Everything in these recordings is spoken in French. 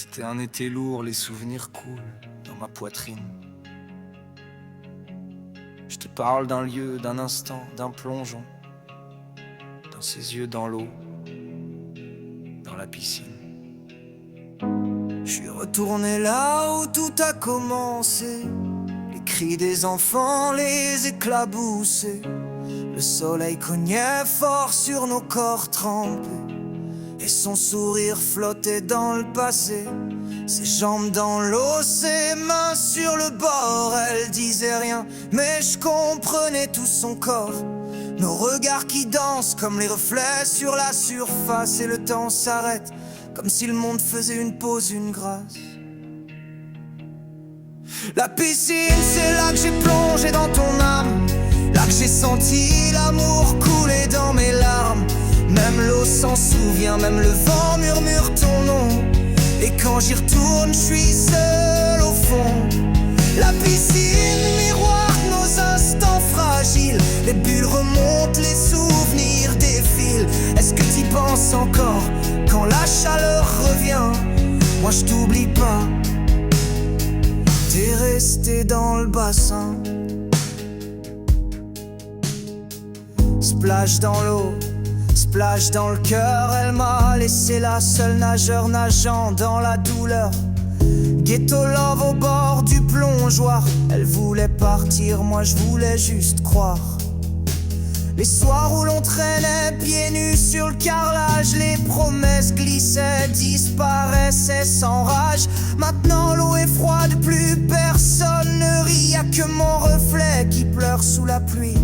C'était un été lourd, les souvenirs coulent dans ma poitrine. Je te parle d'un lieu, d'un instant, d'un plongeon, dans ses yeux dans l'eau, dans la piscine. Je suis retourné là où tout a commencé, les cris des enfants, les éclaboussés. Le soleil cognait fort sur nos corps trempés, et son sourire flottait dans le passé. Ses jambes dans l'eau, ses mains sur le bord. Elle disait rien, mais je comprenais tout son corps. Nos regards qui dansent comme les reflets sur la surface. Et le temps s'arrête, comme si le monde faisait une pause, une grâce. La piscine, c'est là que j'ai plongé dans ton âme, là que j'ai senti l'amour couler dans mes larmes. Même l'eau s'en souvient, même le vent murmure ton nom. Et quand j'y retourne, je suis seul au fond. La piscine, miroir de nos instants fragiles. Les bulles remontent, les souvenirs défilent. Est-ce que t'y penses encore quand la chaleur revient? Moi je t'oublie pas, t'es resté dans le bassin. Splash dans l'eau, splash dans le cœur. Elle m'a laissé là, seul nageur nageant dans la douleur. Ghetto love au bord du plongeoir. Elle voulait partir, moi je voulais juste croire. Les soirs où l'on traînait pieds nus sur le carrelage, les promesses glissaient, disparaissaient sans rage. Maintenant l'eau est froide, plus personne ne rit. Y'a que mon reflet qui pleure sous la pluie.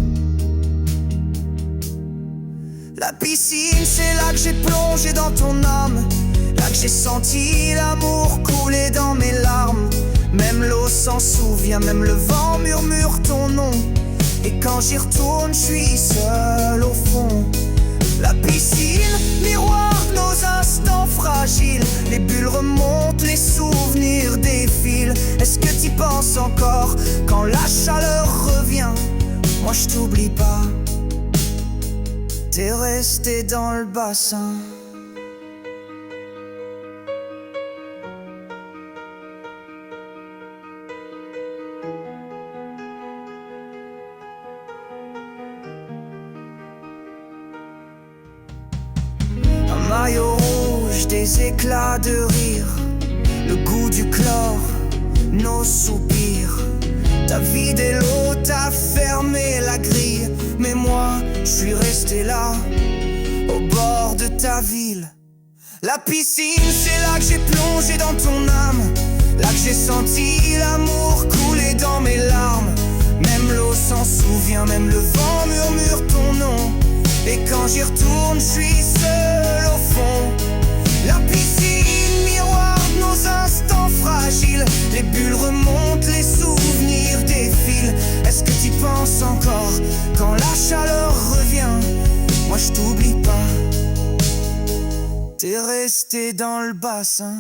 La piscine, c'est là que j'ai plongé dans ton âme, là que j'ai senti l'amour couler dans mes larmes. Même l'eau s'en souvient, même le vent murmure ton nom. Et quand j'y retourne, je suis seul au fond. La piscine, miroir de nos instants fragiles. Les bulles remontent, les souvenirs défilent. Est-ce que t'y penses encore quand la chaleur revient? Moi je t'oublie pas, t'es resté dans le bassin. Un maillot rouge, des éclats de rire, le goût du chlore, nos soupirs. T'as vidé l'eau, t'as fermé la grille, mais moi, je suis resté là, au bord de ta ville. La piscine, c'est là que j'ai plongé dans ton âme, là que j'ai senti l'amour couler dans mes larmes. Même l'eau s'en souvient, même le vent murmure ton nom. Et quand j'y retourne, je suis seul au fond. La piscine, miroir de nos instants fragiles. Les bulles remontent, les souvenirs défilent. Est-ce que t'y penses encore quand la chaleur revient? Moi je t'oublie pas, t'es resté dans le bassin.